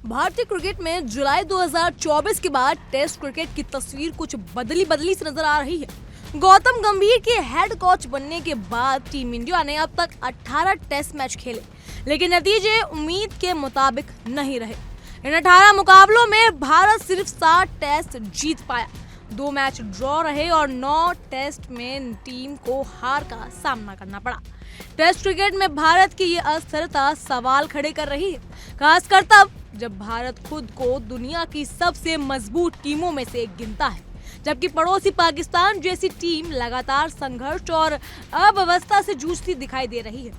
भारतीय क्रिकेट में जुलाई 2024 के बाद टेस्ट क्रिकेट की तस्वीर कुछ बदली सी नजर आ रही है। गौतम गंभीर के हेड कोच बनने के बाद टीम इंडिया ने अब तक 18 टेस्ट मैच खेले, लेकिन नतीजे उम्मीद के मुताबिक नहीं रहे। इन 18 मुकाबलों में भारत सिर्फ 7 टेस्ट जीत पाया, 2 मैच ड्रॉ रहे और 9 टेस्ट में टीम को हार का सामना करना पड़ा। टेस्ट क्रिकेट में भारत की ये अस्थिरता सवाल खड़े कर रही है, खासकर तब जब भारत खुद को दुनिया की सबसे मजबूत टीमों में से एक गिनता है, जबकि पड़ोसी पाकिस्तान जैसी टीम लगातार संघर्ष और अव्यवस्था से जूझती दिखाई दे रही है।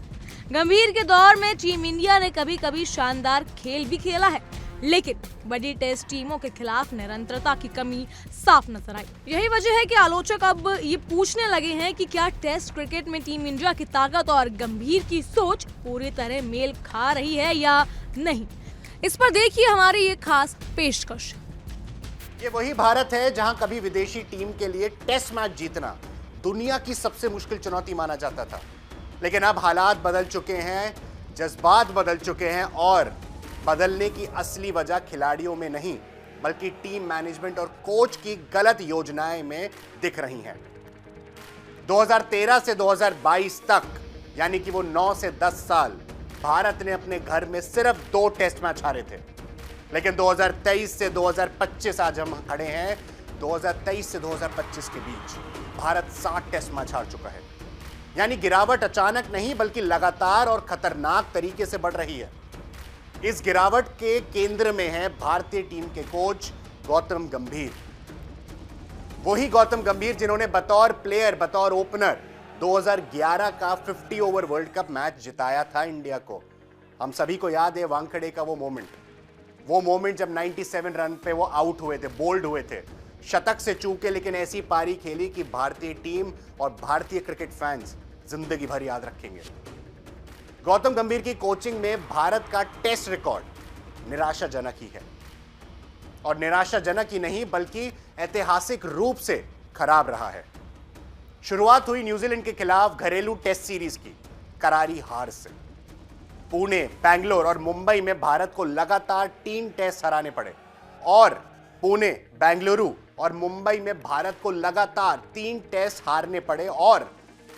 गंभीर के दौर में टीम इंडिया ने कभी कभी शानदार खेल भी खेला है, लेकिन बड़ी टेस्ट टीमों के खिलाफ निरंतरता की कमी साफ नजर आई। यही वजह है कि आलोचक अब ये पूछने लगे हैं कि क्या टेस्ट क्रिकेट में टीम इंडिया की ताकत और गंभीर की सोच पूरी तरह मेल खा रही है या नहीं। इस पर देखिए हमारी ये खास पेशकश। ये वही भारत है जहां कभी विदेशी टीम के लिए टेस्ट मैच जीतना दुनिया की सबसे मुश्किल चुनौती माना जाता था, लेकिन अब हालात बदल चुके हैं, जज्बात बदल चुके हैं और बदलने की असली वजह खिलाड़ियों में नहीं बल्कि टीम मैनेजमेंट और कोच की गलत योजनाएं में दिख रही हैं। 2013 से 2022 तक, यानी कि वो 9 से 10 साल, भारत ने अपने घर में सिर्फ 2 टेस्ट मैच हारे थे, लेकिन 2023 से 2025 आज हम खड़े हैं, 2023 से 2025 के बीच भारत 7 टेस्ट मैच हार चुका है। यानी गिरावट अचानक नहीं बल्कि लगातार और खतरनाक तरीके से बढ़ रही है। इस गिरावट के केंद्र में है भारतीय टीम के कोच गौतम गंभीर। वही गौतम गंभीर जिन्होंने बतौर प्लेयर, बतौर ओपनर 2011 का 50 ओवर वर्ल्ड कप मैच जिताया था इंडिया को। हम सभी को याद है वानखेड़े का वो मोमेंट जब 97 रन पे वो आउट हुए थे, बोल्ड हुए थे, शतक से चूके, लेकिन ऐसी पारी खेली कि भारतीय टीम और भारतीय क्रिकेट फैंस जिंदगी भर याद रखेंगे। गौतम गंभीर की कोचिंग में भारत का टेस्ट रिकॉर्ड निराशाजनक ही है, और निराशाजनक ही नहीं बल्कि ऐतिहासिक रूप से खराब रहा है। शुरुआत हुई न्यूजीलैंड के खिलाफ घरेलू टेस्ट सीरीज की करारी हार से। पुणे, बेंगलोर और मुंबई में भारत को लगातार 3 टेस्ट हराने पड़े, और पुणे, बेंगलुरु और मुंबई में भारत को लगातार 3 टेस्ट हारने पड़े, और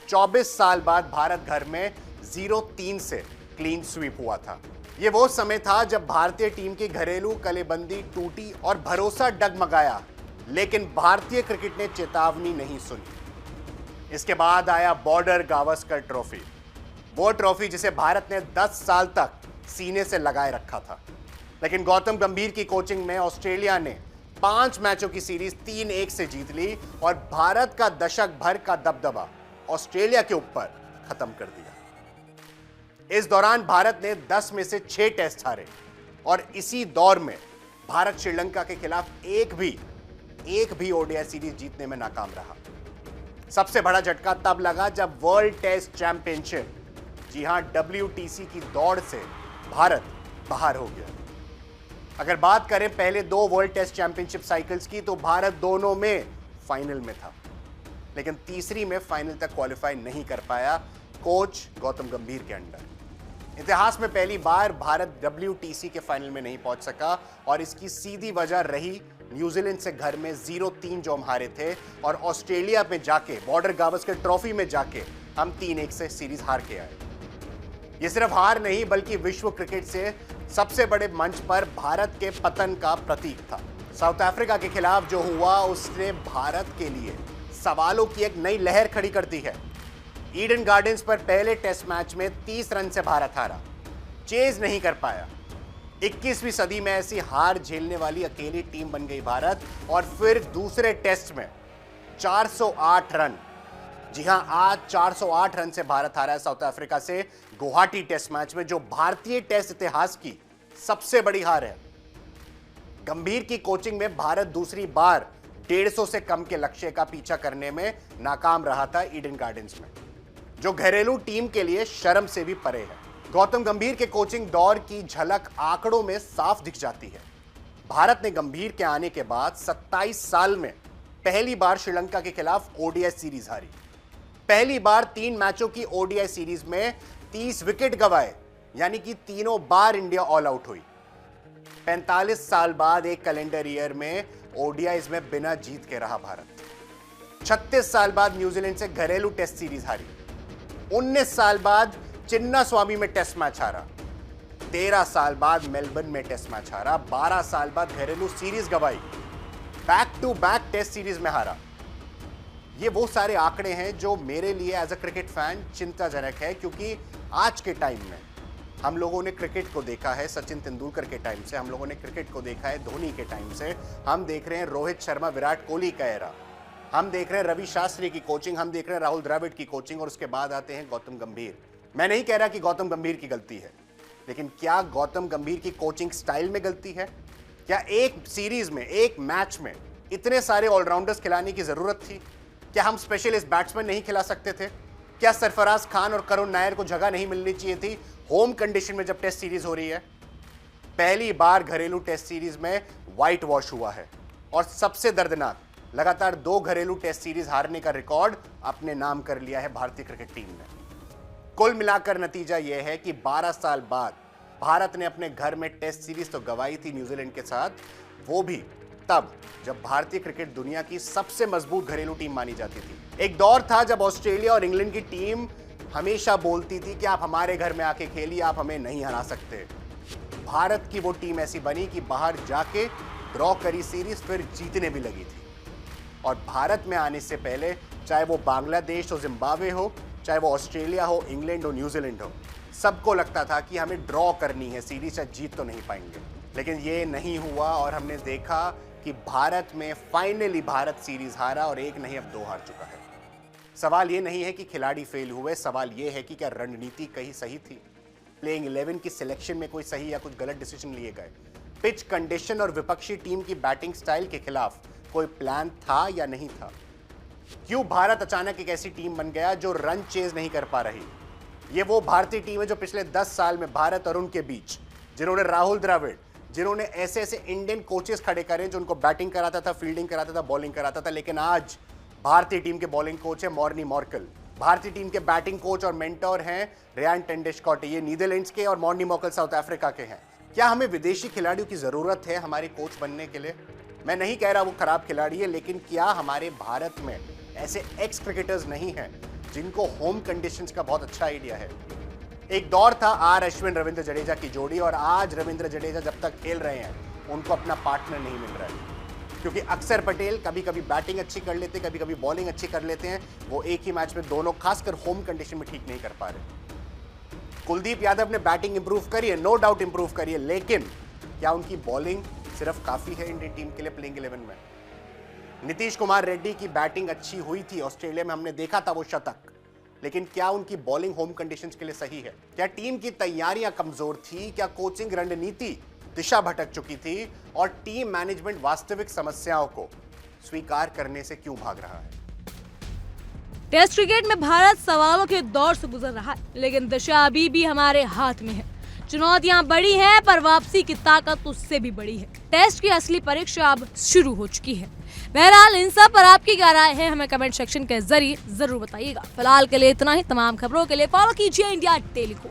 24 साल बाद भारत घर में 0-3 से क्लीन स्वीप हुआ था। यह वो समय था जब भारतीय टीम की घरेलू कलेबंदी टूटी और भरोसा डगमगाया, लेकिन भारतीय क्रिकेट ने चेतावनी नहीं सुनी। इसके बाद आया बॉर्डर गावस्कर ट्रॉफी, वो ट्रॉफी जिसे भारत ने 10 साल तक सीने से लगाए रखा था, लेकिन गौतम गंभीर की कोचिंग में ऑस्ट्रेलिया ने 5 मैचों की सीरीज 3-1 से जीत ली और भारत का दशक भर का दबदबा ऑस्ट्रेलिया के ऊपर खत्म कर दिया। इस दौरान भारत ने 10 में से 6 टेस्ट हारे, और इसी दौर में भारत श्रीलंका के खिलाफ एक भी ओडीआई सीरीज जीतने में नाकाम रहा। सबसे बड़ा झटका तब लगा जब वर्ल्ड टेस्ट चैंपियनशिप, जी हां WTC की दौड़ से भारत बाहर हो गया। अगर बात करें पहले 2 वर्ल्ड टेस्ट चैंपियनशिप साइकिल्स की, तो भारत दोनों में फाइनल में था, लेकिन तीसरी में फाइनल तक क्वालिफाई नहीं कर पाया कोच गौतम गंभीर के अंडर। इतिहास में पहली बार भारत WTC के फाइनल में नहीं पहुंच सका, और इसकी सीधी वजह रही न्यूजीलैंड से घर में 0-3 जो हम हारे थे, और ऑस्ट्रेलिया में जाके बॉर्डर गावस्कर ट्रॉफी में जाके हम 3-1 से सीरीज हार के आए। ये सिर्फ हार नहीं बल्कि विश्व क्रिकेट से सबसे बड़े मंच पर भारत के पतन का प्रतीक था। साउथ अफ्रीका के खिलाफ जो हुआ उसने भारत के लिए सवालों की एक नई लहर खड़ी कर दी है। ईडन गार्डन्स पर पहले टेस्ट मैच में 30 रन से भारत हारा, चेज नहीं कर पाया। 21वीं सदी में ऐसी हार झेलने वाली अकेली टीम बन गई भारत, और फिर दूसरे टेस्ट में 408 रन, जी हां आज 408 रन से भारत हारा है साउथ अफ्रीका से गुवाहाटी टेस्ट मैच में, जो भारतीय टेस्ट इतिहास की सबसे बड़ी हार है। गंभीर की कोचिंग में भारत दूसरी बार 150 से कम के लक्ष्य का पीछा करने में नाकाम रहा था ईडन गार्डन्स में, जो घरेलू टीम के लिए शर्म से भी परे है। गौतम गंभीर के कोचिंग दौर की झलक आंकड़ों में साफ दिख जाती है। भारत ने गंभीर के आने के बाद 27 साल में पहली बार श्रीलंका के खिलाफ ओडीआई सीरीज हारी, पहली बार 3 मैचों की ओडीआई सीरीज में 30 विकेट गंवाए, यानी कि तीनों बार इंडिया ऑल आउट हुई। 45 साल बाद एक कैलेंडर ईयर में ओडीआईज में बिना जीत के रहा भारत। 36 साल बाद न्यूजीलैंड से घरेलू टेस्ट सीरीज हारी। 19 साल बाद चिन्नास्वामी में टेस्ट मैच हारा। 13 साल बाद मेलबर्न में टेस्ट मैच हारा। 12 साल बाद घरेलू सीरीज गंवाई। Back to back test series में हारा। ये वो सारे आंकड़े हैं जो मेरे लिए एज अ क्रिकेट फैन चिंताजनक है, क्योंकि आज के टाइम में हम लोगों ने क्रिकेट को देखा है सचिन तेंदुलकर के टाइम से, हम लोगों ने क्रिकेट को देखा है धोनी के टाइम से, हम देख रहे हैं रोहित शर्मा विराट कोहली का एरा, हम देख रहे हैं रवि शास्त्री की कोचिंग, हम देख रहे हैं राहुल द्रविड़ की कोचिंग, और उसके बाद आते हैं गौतम गंभीर। मैं नहीं कह रहा कि गौतम गंभीर की गलती है, लेकिन क्या गौतम गंभीर की कोचिंग स्टाइल में गलती है? क्या एक सीरीज में, एक मैच में इतने सारे ऑलराउंडर्स खिलाने की जरूरत थी? क्या हम स्पेशलिस्ट बैट्समैन नहीं खिला सकते थे? क्या सरफराज खान और करुण नायर को जगह नहीं मिलनी चाहिए थी होम कंडीशन में जब टेस्ट सीरीज हो रही है? पहली बार घरेलू टेस्ट सीरीज में व्हाइट वॉश हुआ है, और सबसे दर्दनाक, लगातार 2 घरेलू टेस्ट सीरीज हारने का रिकॉर्ड अपने नाम कर लिया है भारतीय क्रिकेट टीम ने। कुल मिलाकर नतीजा यह है कि 12 साल बाद भारत ने अपने घर में टेस्ट सीरीज तो गंवाई थी न्यूजीलैंड के साथ, वो भी तब जब भारतीय क्रिकेट दुनिया की सबसे मजबूत घरेलू टीम मानी जाती थी। एक दौर था जब ऑस्ट्रेलिया और इंग्लैंड की टीम हमेशा बोलती थी कि आप हमारे घर में आके खेलिए, आप हमें नहीं हरा सकते। भारत की वो टीम ऐसी बनी कि बाहर जाके ड्रॉ करी सीरीज, फिर जीतने भी लगी थी। और भारत में आने से पहले, चाहे वो बांग्लादेश हो, जिम्बाब्वे हो, चाहे वो ऑस्ट्रेलिया हो, इंग्लैंड हो, न्यूजीलैंड हो, सबको लगता था कि हमें ड्रॉ करनी है सीरीज, या जीत तो नहीं पाएंगे। लेकिन ये नहीं हुआ, और हमने देखा कि भारत में फाइनली भारत सीरीज हारा, और एक नहीं अब 2 हार चुका है। सवाल ये नहीं है कि खिलाड़ी फेल हुए, सवाल ये है कि क्या रणनीति कहीं सही थी? प्लेइंग 11 की सिलेक्शन में कोई सही या कुछ गलत डिसीजन लिए गए? पिच कंडीशन और विपक्षी टीम की बैटिंग स्टाइल के खिलाफ कोई प्लान था या नहीं था? क्यों भारत अचानक एक ऐसी टीम बन गया जो रन चेज नहीं कर पा रही? ये वो भारतीय टीम है जो पिछले 10 साल में भारत और उनके बीच, जिन्होंने राहुल द्रविड़, जिन्होंने ऐसे ऐसे इंडियन कोचेस खड़े करे जो उनको बैटिंग कराता था, फील्डिंग कराता था, बॉलिंग कराता था, लेकिन आज भारतीय टीम के बॉलिंग कोच है मॉर्नी मॉर्कल, भारतीय टीम के बैटिंग कोच और मेंटोर हैं रियान टेंडुलकर, ये नीदरलैंड्स के, और मॉर्नी मॉर्कल साउथ अफ्रीका के हैं। क्या हमें विदेशी खिलाड़ियों की जरूरत है हमारे कोच बनने के लिए? मैं नहीं कह रहा वो खराब खिलाड़ी है, लेकिन क्या हमारे भारत में ऐसे एक्स क्रिकेटर्स नहीं हैं जिनको होम कंडीशंस का बहुत अच्छा आइडिया है? एक दौर था आर अश्विन रविंद्र जडेजा की जोड़ी, और आज रविंद्र जडेजा जब तक खेल रहे हैं उनको अपना पार्टनर नहीं मिल रहा है, क्योंकि अक्षर पटेल कभी कभी बैटिंग अच्छी कर लेते, कभी कभी बॉलिंग अच्छी कर लेते हैं, वो एक ही मैच में दोनों खासकर होम कंडीशन में ठीक नहीं कर पा रहे। कुलदीप यादव ने बैटिंग इंप्रूव करी है, नो डाउट इंप्रूव करी है, लेकिन क्या उनकी बॉलिंग सिर्फ काफी है इंडियन टीम के लिए प्लेइंग 11 में? नीतीश कुमार रेड्डी की बैटिंग अच्छी हुई थी ऑस्ट्रेलिया में, हमने देखा था वो शतक, लेकिन क्या उनकी बॉलिंग होम कंडीशंस के लिए सही है? क्या टीम की तैयारियां कमजोर थी? क्या कोचिंग रणनीति दिशा भटक चुकी थी? और टीम मैनेजमेंट वास्तविक समस्याओं को स्वीकार करने से क्यों भाग रहा है? टेस्ट क्रिकेट में भारत सवालों के दौर से गुजर रहा है, लेकिन दिशा अभी भी हमारे हाथ में है। चुनौतियां बड़ी हैं, पर वापसी की ताकत उससे भी बड़ी है। टेस्ट की असली परीक्षा अब शुरू हो चुकी है। बहरहाल इन सब पर आपकी क्या राय है, हमें कमेंट सेक्शन के जरिए जरूर बताइएगा। फिलहाल के लिए इतना ही। तमाम खबरों के लिए फॉलो कीजिए इंडिया डेली को।